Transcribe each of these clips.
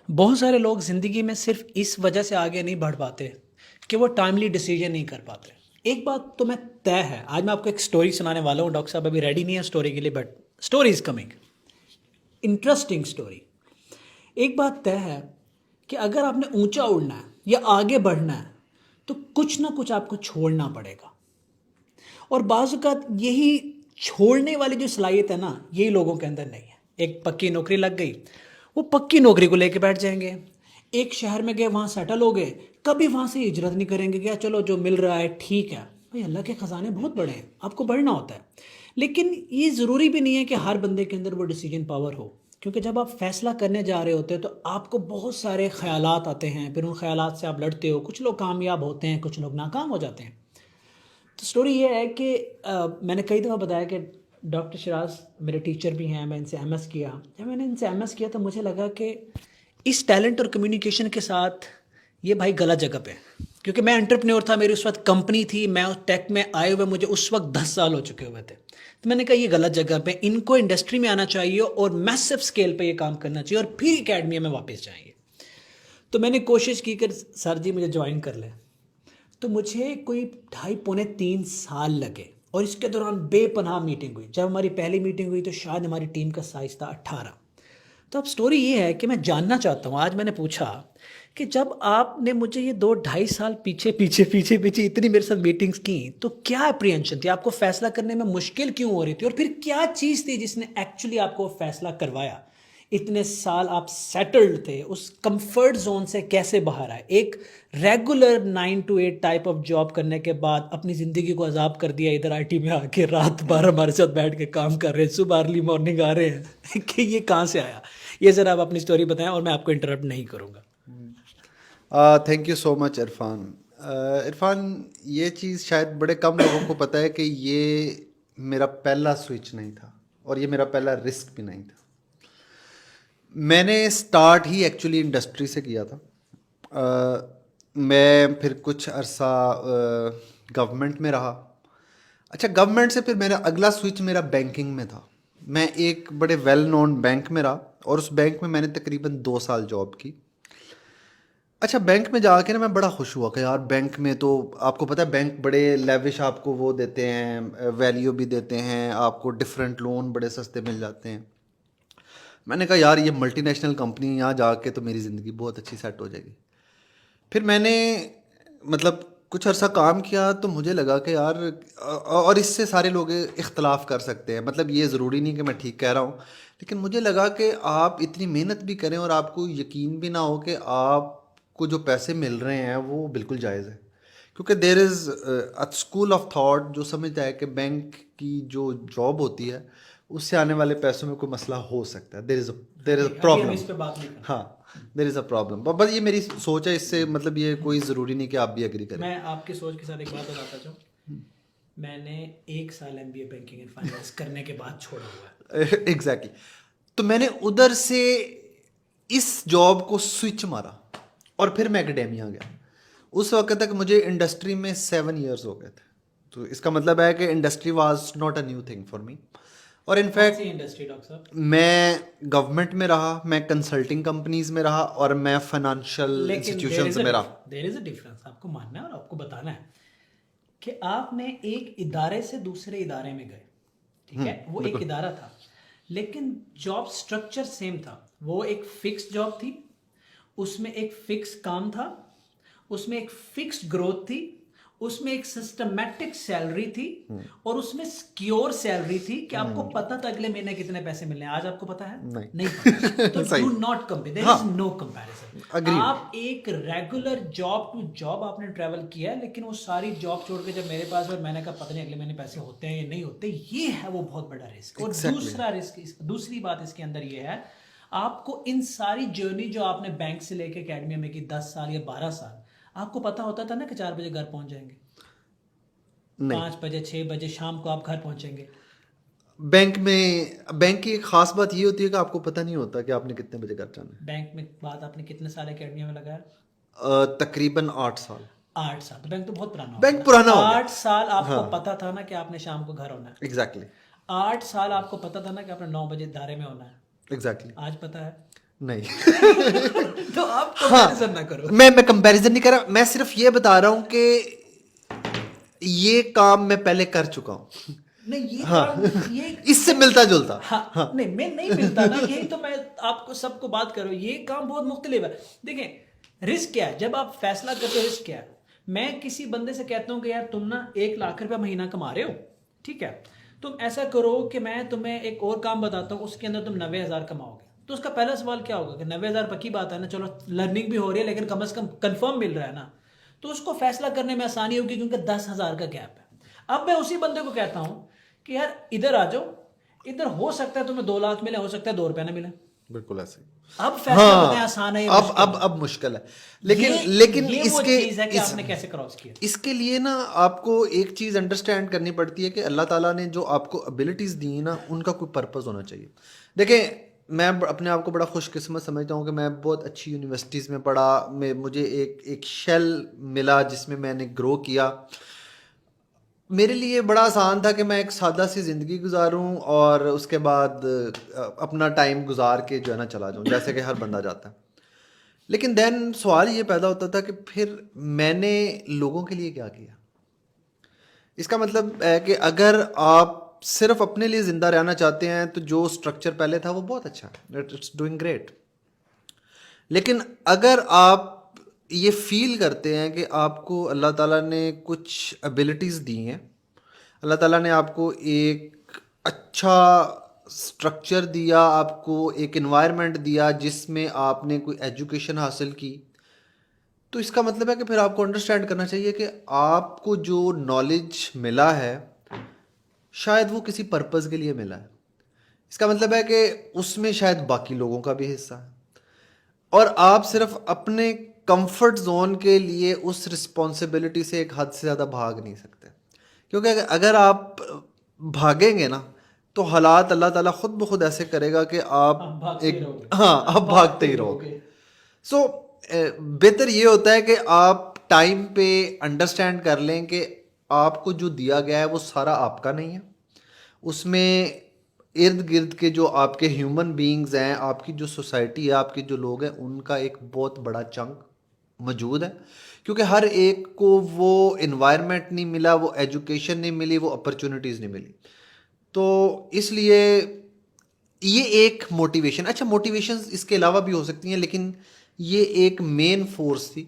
بہت سارے لوگ زندگی میں صرف اس وجہ سے آگے نہیں بڑھ پاتے کہ وہ ٹائملی ڈیسیجن نہیں کر پاتے. ایک بات تو میں طے ہے، آج میں آپ کو ایک سٹوری سنانے والا ہوں. ڈاکٹر صاحب ابھی ریڈی نہیں ہے سٹوری کے لیے، but story is coming. Interesting story. ایک بات طے ہے کہ اگر آپ نے اونچا اڑنا ہے یا آگے بڑھنا ہے تو کچھ نہ کچھ آپ کو چھوڑنا پڑے گا. اور بعض اوقات یہی چھوڑنے والی جو صلاحیت ہے نا، یہی لوگوں کے اندر نہیں ہے. ایک پکی نوکری لگ گئی، وہ پکی نوکری کو لے کے بیٹھ جائیں گے. ایک شہر میں گئے، وہاں سیٹل ہو گئے، کبھی وہاں سے ہجرت نہیں کریں گے کہ چلو جو مل رہا ہے ٹھیک ہے. بھائی اللہ کے خزانے بہت بڑے ہیں، آپ کو بڑھنا ہوتا ہے. لیکن یہ ضروری بھی نہیں ہے کہ ہر بندے کے اندر وہ ڈیسیجن پاور ہو، کیونکہ جب آپ فیصلہ کرنے جا رہے ہوتے ہیں تو آپ کو بہت سارے خیالات آتے ہیں، پھر ان خیالات سے آپ لڑتے ہو. کچھ لوگ کامیاب ہوتے ہیں، کچھ لوگ ناکام ہو جاتے ہیں. تو سٹوری یہ ہے کہ میں نے کئی دفعہ بتایا کہ ڈاکٹر شراز میرے ٹیچر بھی ہیں، میں ان سے ایم ایس کیا. جب میں نے ان سے ایم ایس کیا تو مجھے لگا کہ اس ٹیلنٹ اور کمیونیکیشن کے ساتھ یہ بھائی غلط جگہ پہ، کیونکہ میں انٹرپرینور تھا، میری اس وقت کمپنی تھی، میں اس ٹیک میں آئے ہوئے مجھے اس وقت 10 سال ہو چکے ہوئے تھے. تو میں نے کہا یہ غلط جگہ پہ، ان کو انڈسٹری میں آنا چاہیے اور میسو اسکیل پہ یہ کام کرنا چاہیے اور پھر اکیڈمیا میں واپس جائیں گے. تو میں نے کوشش کی کہ سر جی مجھے جوائن کر لیں. تو مجھے کوئی 2.5 پونے 3 سال لگے، اور اس کے دوران بے پناہ میٹنگ ہوئی. جب ہماری پہلی میٹنگ ہوئی تو شاید ہماری ٹیم کا سائز تھا 18. تو اب سٹوری یہ ہے کہ میں جاننا چاہتا ہوں، آج میں نے پوچھا کہ جب آپ نے مجھے یہ 2 2.5 سال پیچھے اتنی میرے ساتھ میٹنگز کی تو کیا اپریہنشن تھی؟ آپ کو فیصلہ کرنے میں مشکل کیوں ہو رہی تھی؟ اور پھر کیا چیز تھی جس نے ایکچولی آپ کو فیصلہ کروایا؟ اتنے سال آپ سیٹلڈ تھے، اس کمفرٹ زون سے کیسے باہر آئے؟ ایک regular 9 to 8 type of job کرنے کے بعد اپنی زندگی کو عذاب کر دیا، ادھر آئی ٹی میں آ کے رات 12 ہمارے ساتھ بیٹھ کے کام کر رہے ہیں، صبح ارلی مارننگ آ رہے ہیں کہ یہ کہاں سے آیا؟ یہ ذرا آپ اپنی سٹوری بتائیں اور میں آپ کو انٹرپٹ نہیں کروں گا. تھینک یو سو مچ عرفان. عرفان، یہ چیز شاید بڑے کم لوگوں کو پتہ ہے کہ یہ میرا پہلا سوئچ نہیں تھا اور یہ میرا پہلا رسک بھی نہیں تھا. میں نے سٹارٹ ہی ایکچولی انڈسٹری سے کیا تھا. میں پھر کچھ عرصہ گورنمنٹ میں رہا. اچھا، گورنمنٹ سے پھر میرا اگلا سوئچ میرا بینکنگ میں تھا. میں ایک بڑے ویل نون بینک میں رہا اور اس بینک میں نے تقریباً 2 سال جاب کی. اچھا، بینک میں جا کے نا میں بڑا خوش ہوا کہ یار بینک میں تو آپ کو پتہ ہے بینک بڑے لیوش آپ کو وہ دیتے ہیں، ویلیو بھی دیتے ہیں آپ کو، ڈفرینٹ لون بڑے سستے مل جاتے ہیں. میں نے کہا یار یہ ملٹی نیشنل کمپنی، یہاں جا کے تو میری زندگی بہت اچھی سیٹ ہو جائے گی. پھر میں نے مطلب کچھ عرصہ کام کیا تو مجھے لگا کہ یار، اور اس سے سارے لوگ اختلاف کر سکتے ہیں، مطلب یہ ضروری نہیں کہ میں ٹھیک کہہ رہا ہوں، لیکن مجھے لگا کہ آپ اتنی محنت بھی کریں اور آپ کو یقین بھی نہ ہو کہ آپ کو جو پیسے مل رہے ہیں وہ بالکل جائز ہے. کیونکہ دیر از اسکول آف تھاٹ جو سمجھتا ہے کہ بینک کی جو جاب ہوتی ہے اس سے آنے والے پیسوں میں کوئی مسئلہ ہو سکتا ہے. دیر از اے پرابلم. ہاں، دیر از اے پرابلم. بس یہ میری سوچ ہے، اس سے مطلب یہ کوئی ضروری نہیں کہ آپ بھی ایگری کریں. میں آپ کی سوچ کے ساتھ ایک بات بتاتا چاہوں. میں نے 1 سال MBA بینکنگ اینڈ فائنانس کرنے کے بعد چھوڑا ہوا ہے. ایگزیکٹلی. تو میں نے ادھر سے اس جاب کو سوئچ مارا اور پھر میں اکیڈیمیا گیا. اس وقت تک مجھے انڈسٹری میں 7 ایئرس ہو گئے تھے. تو اس کا مطلب ہے کہ industry was not a new thing for me. اور انفیکٹ انڈسٹری ڈاکٹر صاحب، میں گورنمنٹ میں رہا، میں کنسلٹنگ کمپنیز میں رہا اور میں فائنانشیل انسٹیٹیوشنز میں رہا. دیر از اے ڈفرنس. آپ کو ماننا ہے اور آپ کو بتانا ہے کہ آپ نے ایک ادارے سے دوسرے ادارے میں گئے، ٹھیک ہے، وہ ایک ادارہ تھا لیکن جاب سٹرکچر سیم تھا. وہ ایک فکس جاب تھی، اس میں ایک فکس کام تھا، اس میں ایک فکسڈ گروتھ تھی، اس میں ایک سسٹمیٹک سیلری تھی اور اس میں سیکیور سیلری تھی کہ آپ کو پتا تھا اگلے مہینے کتنے پیسے ملنے ہیں. آج آپ کو پتا ہے؟ نہیں پتا. تو do not compare, there is no comparison. آپ ایک ریگولر جاب ٹو جاب آپ نے ٹریول کیا ہے، لیکن وہ ساری جاب چھوڑ کے جب میرے پاس اور میں نے کہا پتہ نہیں اگلے مہینے پیسے ہوتے ہیں یا نہیں ہوتے، یہ ہے وہ بہت بڑا رسک. اور دوسرا رسک، دوسری بات اس کے اندر یہ ہے، آپ کو ان ساری جرنی جو آپ نے بینک سے لے کے اکیڈمیا میں کی 10 سال یا 12 سال، آپ کو پتا ہوتا تھا نا کہ 4 بجے گھر پہنچ جائیں گے، 5 بجے 6 بجے شام کو آپ گھر پہنچیں گے. بینک کی ایک خاص بات یہ ہوتی ہے کہ آپ کو پتہ نہیں ہوتا کہ آپ نے کتنے بجے گھر جانا ہے. بینک میں بات آپ نے کتنے سال اکیڈمیا میں لگایا؟ تقریباً 8 سال. 8 سال. تو بینک تو بہت پرانا بینک پرانا ہو گیا. 8 سال آپ کو پتا تھا نا کہ آپ نے شام کو گھر ہونا ہے. ایگزیکٹلی. 8 سال آپ کو پتا تھا نا کہ آپ نے 9 بجے ادارے میں ہونا ہے. ایگزیکٹلی. آج پتا ہے؟ نہیں تو آپ کمپیریزن نہ کرو. میں کمپیریزن نہیں کر رہا, میں صرف یہ بتا رہا ہوں کہ یہ کام میں پہلے کر چکا ہوں. نہیں یہ کام یہ اس سے ملتا جلتا. ہاں نہیں میں نہیں ملتا نا, یہی تو میں آپ کو سب کو بات کروں, یہ کام بہت مختلف ہے. دیکھیں رسک کیا ہے, جب آپ فیصلہ کرتے ہو رسک کیا ہے. میں کسی بندے سے کہتا ہوں کہ یار تم نا 1 لاکھ روپے مہینہ کما رہے ہو, ٹھیک ہے, تم ایسا کرو کہ میں تمہیں ایک اور کام بتاتا ہوں, اس کے اندر تم 90,000 کماؤ گے. تو اس کا پہلا سوال کیا ہوگا کہ 90,000 پکی بات ہے نا, چلو لرننگ بھی ہو رہی ہے لیکن کم از کم کنفرم مل رہا ہے نا, تو اس کو فیصلہ کرنے میں آسانی ہوگی کیونکہ 10,000 کا گیپ ہے. اب میں اسی بندے کو کہتا ہوں کہ یار ادھر آ جاؤ, ادھر ہو سکتا ہے تمہیں 2 لاکھ ملے, ہو سکتا ہے 2 روپے نہ ملے. بالکل ایسے. اب فیصلہ کرنا آسان ہے, اب مشکل ہے. لیکن یہ اس وہ کے چیز ہے کہ آپ نے کیسے کراس کیا. اس کے لیے نا آپ کو ایک چیز انڈرسٹینڈ کرنی پڑتی ہے کہ اللہ تعالیٰ نے جو آپ کو ابیلٹیز دی ہیں نا, ان کا کوئی پرپز ہونا چاہیے. دیکھیں میں اپنے آپ کو بڑا خوش قسمت سمجھتا ہوں کہ میں بہت اچھی یونیورسٹیز میں پڑھا, مجھے ایک شیل ملا جس میں نے گرو کیا. میرے لیے بڑا آسان تھا کہ میں ایک سادہ سی زندگی گزاروں اور اس کے بعد اپنا ٹائم گزار کے جو ہے نا چلا جاؤں, جیسے کہ ہر بندہ جاتا ہے. لیکن دین سوال یہ پیدا ہوتا تھا کہ پھر میں نے لوگوں کے لیے کیا کیا. اس کا مطلب ہے کہ اگر آپ صرف اپنے لیے زندہ رہنا چاہتے ہیں تو جو اسٹرکچر پہلے تھا وہ بہت اچھا ہے, اٹس ڈوئنگ گریٹ. لیکن اگر آپ یہ فیل کرتے ہیں کہ آپ کو اللہ تعالیٰ نے کچھ ابیلٹیز دی ہیں, اللہ تعالیٰ نے آپ کو ایک اچھا اسٹرکچر دیا, آپ کو ایک انوائرمنٹ دیا جس میں آپ نے کوئی ایجوکیشن حاصل کی, تو اس کا مطلب ہے کہ پھر آپ کو انڈرسٹینڈ کرنا چاہیے کہ آپ کو جو نالج ملا ہے شاید وہ کسی پرپز کے لیے ملا ہے. اس کا مطلب ہے کہ اس میں شاید باقی لوگوں کا بھی حصہ ہے, اور آپ صرف اپنے کمفرٹ زون کے لیے اس رسپانسبلٹی سے ایک حد سے زیادہ بھاگ نہیں سکتے. کیونکہ اگر آپ بھاگیں گے نا تو حالات اللہ تعالیٰ خود بخود ایسے کرے گا کہ آپ بھاگتے ہی رہو گے. سو بہتر یہ ہوتا ہے کہ آپ ٹائم پہ انڈرسٹینڈ کر لیں کہ آپ کو جو دیا گیا ہے وہ سارا آپ کا نہیں ہے. اس میں ارد گرد کے جو آپ کے ہیومن بینگز ہیں, آپ کی جو سوسائٹی ہے, آپ کے جو لوگ ہیں, ان کا ایک بہت بڑا چنک موجود ہے. کیونکہ ہر ایک کو وہ انوائرمنٹ نہیں ملا, وہ ایجوکیشن نہیں ملی, وہ اپرچونیٹیز نہیں ملی. تو اس لیے یہ ایک موٹیویشن, اچھا موٹیویشن اس کے علاوہ بھی ہو سکتی ہیں لیکن یہ ایک مین فورس تھی.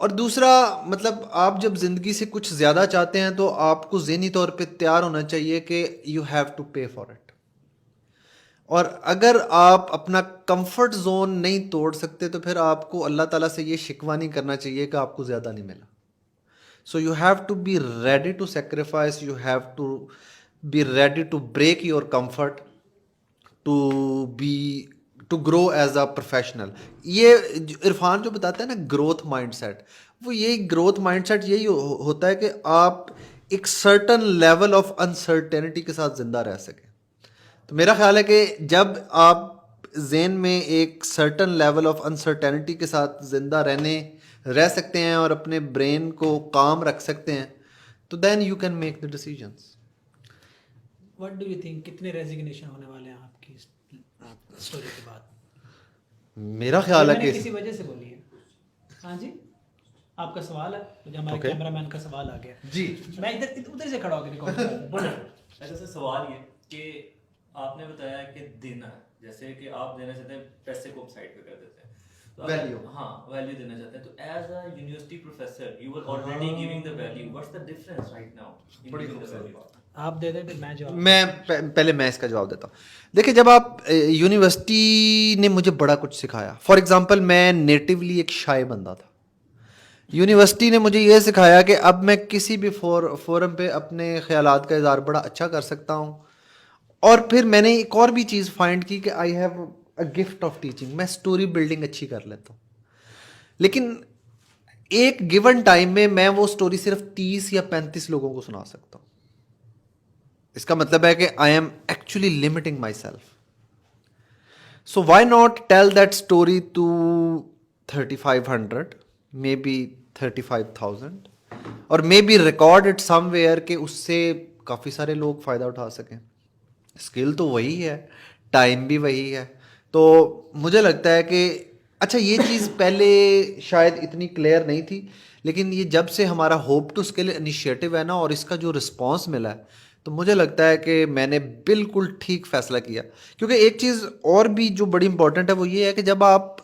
اور دوسرا مطلب آپ جب زندگی سے کچھ زیادہ چاہتے ہیں تو آپ کو ذہنی طور پہ تیار ہونا چاہیے کہ you have to pay for it. اور اگر آپ اپنا کمفرٹ زون نہیں توڑ سکتے تو پھر آپ کو اللہ تعالیٰ سے یہ شکوہ نہیں کرنا چاہیے کہ آپ کو زیادہ نہیں ملا. So you have to be ready to sacrifice, you have to be ready to break your comfort to grow as a professional. یہ عرفان جو بتاتا ہے نا گروتھ مائنڈ سیٹ, وہ یہی گروتھ مائنڈ سیٹ یہی ہوتا ہے کہ آپ ایک سرٹن لیول آف انسرٹینٹی کے ساتھ زندہ رہ سکیں. تو میرا خیال ہے کہ جب آپ ذہن میں ایک سرٹن لیول آف انسرٹینٹی کے ساتھ زندہ رہ سکتے ہیں اور اپنے برین کو کام رکھ سکتے ہیں تو then you can make the decisions. What do you think کتنے ریزگنیشن ہونے والے ہیں آپ کی اسٹوری کے بعد؟ میرا خیال ہے کہ کسی وجہ سے بولی ہے. ہاں جی آپ کا سوال ہے, مجھے ہمارے کیمرہ مین کا سوال آ گیا. جی میں ادھر سے کھڑا ہو کے ایسا سوال یہ کہ آپ نے بتایا کہ دینا, جیسے کہ آپ دینا چاہتے ہیں پیسے کو سائڈ پہ کر دیتے ہیں, ویلیو, ہاں ویلیو دینا چاہتے ہیں, تو as a university professor you are already giving the value, what's the difference right now? بڑی خوبصورت بات. آپ دے دیں پھر میں جواب. میں پہلے میں اس کا جواب دیتا ہوں. دیکھیں جب آپ یونیورسٹی نے مجھے بڑا کچھ سکھایا. فار ایگزامپل میں نیٹیولی ایک شائع بندہ تھا. یونیورسٹی نے مجھے یہ سکھایا کہ اب میں کسی بھی فورم پہ اپنے خیالات کا اظہار بڑا اچھا کر سکتا ہوں. اور پھر میں نے ایک اور بھی چیز فائنڈ کی کہ I have a gift of teaching. میں اسٹوری بلڈنگ اچھی کر لیتا ہوں, لیکن ایک گیون ٹائم میں وہ اسٹوری صرف 30 یا 35 لوگوں کو سنا سکتا ہوں. اس کا مطلب ہے کہ I am actually limiting myself. So why not tell that story to 3500, may be 35,000, اور may be record it somewhere کہ اس سے کافی سارے لوگ فائدہ اٹھا سکیں. اسکل تو وہی ہے, ٹائم بھی وہی ہے, تو مجھے لگتا ہے کہ اچھا یہ چیز پہلے شاید اتنی کلیئر نہیں تھی، لیکن یہ جب سے ہمارا ہوپ ٹو اسکل انیشیٹو ہے نا، اور اس کا جو رسپانس ملا ہے، تو مجھے لگتا ہے کہ میں نے بالکل ٹھیک فیصلہ کیا. کیونکہ ایک چیز اور بھی جو بڑی امپورٹنٹ ہے وہ یہ ہے کہ جب آپ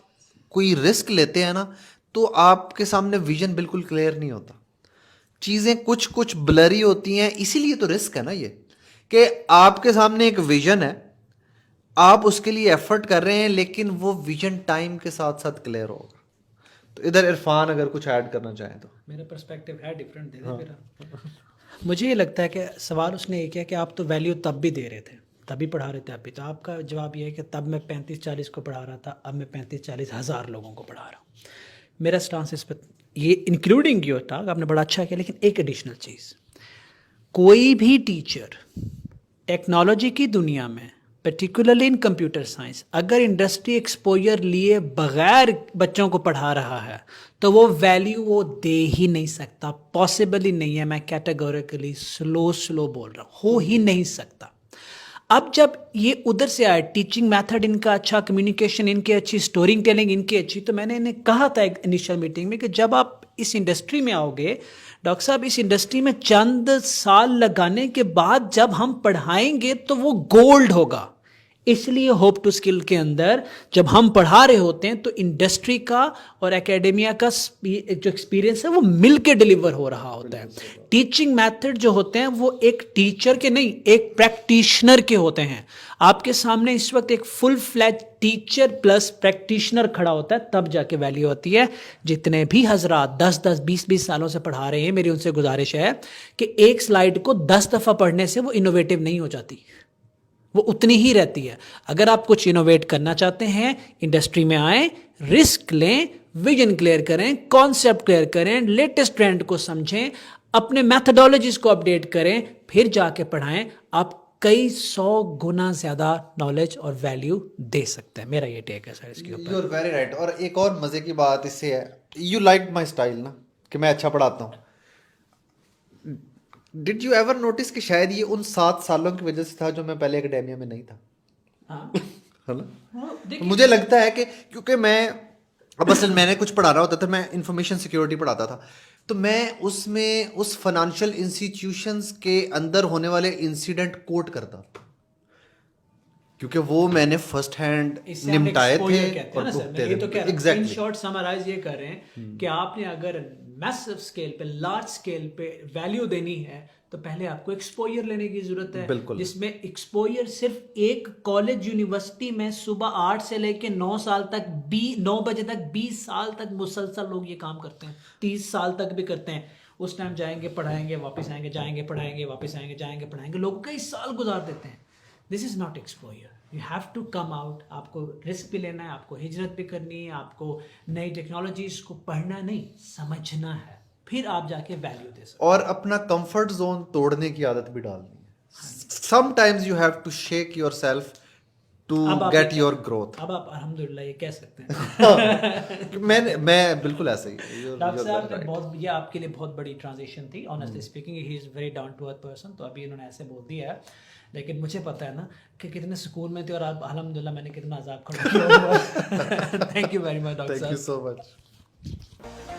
کوئی رسک لیتے ہیں نا، تو آپ کے سامنے ویژن بالکل کلیئر نہیں ہوتا، چیزیں کچھ بلری ہوتی ہیں. اسی لیے تو رسک ہے نا یہ، کہ آپ کے سامنے ایک ویژن ہے، آپ اس کے لیے ایفرٹ کر رہے ہیں، لیکن وہ ویژن ٹائم کے ساتھ ساتھ کلیئر ہوگا. تو ادھر عرفان اگر کچھ ایڈ کرنا چاہیں تو. میرا پرسپیکٹیو ہے ڈفرینٹ دے دیں میرا. مجھے یہ لگتا ہے کہ سوال اس نے یہ کیا کہ آپ تو ویلیو تب بھی دے رہے تھے، تبھی پڑھا رہے تھے اب بھی، تو آپ کا جواب یہ ہے کہ تب میں 35-40 کو پڑھا رہا تھا، اب میں 35-40 ہزار لوگوں کو پڑھا رہا ہوں. میرا سٹانس اس پہ یہ انکلوڈنگ یور ٹاک آپ نے بڑا اچھا کیا، لیکن ایک ایڈیشنل چیز، کوئی بھی ٹیچر ٹیکنالوجی کی دنیا میں پرٹیکولرلی ان کمپیوٹر سائنس اگر انڈسٹری ایکسپوجر لیے بغیر بچوں کو پڑھا رہا ہے تو وہ ویلیو وہ دے ہی نہیں سکتا، پاسبل ہی نہیں ہے. میں کیٹیگوریکلی سلو بول رہا ہوں، ہو ہی نہیں سکتا. اب جب یہ ادھر سے آئے، ٹیچنگ میتھڈ ان کا اچھا، کمیونیکیشن ان کی اچھی، اسٹورنگ ٹیلنگ ان کی اچھی، تو میں نے انہیں کہا تھا ایک انیشیل میٹنگ میں کہ جب آپ اس انڈسٹری میں آؤ گے ڈاکٹر صاحب، اس انڈسٹری میں چند سال لگانے کے بعد جب ہم پڑھائیں گے تو وہ گولڈ ہوگا. اس لیے ہوپ ٹو اسکل کے اندر جب ہم پڑھا رہے ہوتے ہیں تو انڈسٹری کا اور اکیڈمیا کا جو ایکسپیرینس ہے وہ مل کے ڈیلیور ہو رہا ہوتا ہے. ٹیچنگ میتھڈ جو ہوتے ہیں وہ ایک ٹیچر کے نہیں، ایک پریکٹیشنر کے ہوتے ہیں. آپ کے سامنے اس وقت ایک فل فلیج ٹیچر پلس پریکٹیشنر کھڑا ہوتا ہے، تب جا کے ویلیو ہوتی ہے. جتنے بھی حضرات 10-20 سالوں سے پڑھا رہے ہیں، میری ان سے گزارش ہے کہ ایک سلائیڈ کو 10 دفعہ پڑھنے سے وہ انوویٹو نہیں ہو جاتی، وہ اتنی ہی رہتی ہے. اگر آپ کچھ انوویٹ کرنا چاہتے ہیں، انڈسٹری میں آئیں، رسک لیں، ویژن کلیئر کریں، کانسیپٹ کلیئر کریں، لیٹسٹ ٹرینڈ کو سمجھیں، اپنے میتھڈالوجیز کو اپڈیٹ کریں، پھر جا کے پڑھائیں. آپ کئی 100 گنا زیادہ نالج اور ویلیو دے سکتے ہیں. میرا یہ ٹیک ہے سر اس کے اوپر. You are very right. اور ایک اور مزے کی بات اس سے ہے، یو لائک مائی اسٹائل نا، کہ میں اچھا پڑھاتا ہوں. ڈڈ یو ایور نوٹس کہ شاید یہ ان 7 سالوں کی وجہ سے تھا جو میں پہلے اکیڈیمیا میں نہیں تھا، ہے نا؟ مجھے لگتا ہے کہ کیونکہ میں اب اصل میں نے کچھ پڑھانا ہوتا تھا، میں انفارمیشن سیکیورٹی پڑھاتا تھا، تو میں اس فائنانشیل انسٹیٹیوشنز کے اندر ہونے والے انسیڈنٹ کوٹ کرتا، کیونکہ وہ میں نے فرسٹ ہینڈ نمٹائے تھے. ان شارٹ سمرائز یہ کر رہے ہیں کہ آپ نے اگر میسو اسکیل پہ، لارج اسکیل پہ ویلیو دینی ہے تو پہلے آپ کو ایکسپوجر لینے کی ضرورت ہے، جس میں ایکسپوجر صرف ایک کالج یونیورسٹی میں صبح 8 سے لے کے 9 سال تک 9 بجے تک 20 سال تک مسلسل لوگ یہ کام کرتے ہیں، 30 سال تک بھی کرتے ہیں. اس ٹائم جائیں گے پڑھائیں گے واپس آئیں گے، جائیں گے پڑھائیں گے واپس آئیں گے، جائیں گے پڑھائیں گے، لوگ کئی سال گزار دیتے ہیں. This is not exposure. You have to come out. آپ کو رسک بھی لینا ہے، آپ کو ہجرت بھی کرنی ہے، آپ کو نئی ٹیکنالوجیز کو پڑھنا نہیں سمجھنا ہے، پھر آپ جا کے ویلیو دے سکتے. اور اپنا کمفرٹ زون توڑنے کی عادت بھی ڈالنی ہے. Sometimes you have to shake yourself to get your growth. اب آپ الحمدللہ یہ کہہ سکتے ہیں. میں بالکل ایسا ہی. ڈاکٹر صاحب نے بہت، یہ آپ کے لیے بہت بڑی ٹرانزیشن تھی honestly speaking. He is very down to earth person, تو ابھی انہوں نے ایسے بول دیا ہے، لیکن مجھے پتا ہے نا کہ کتنے سکون میں تھے، اور آپ الحمدللہ میں نے کتنا عذاب کھڑا کیا. Thank you very much doctor صاحب. Thank you so much.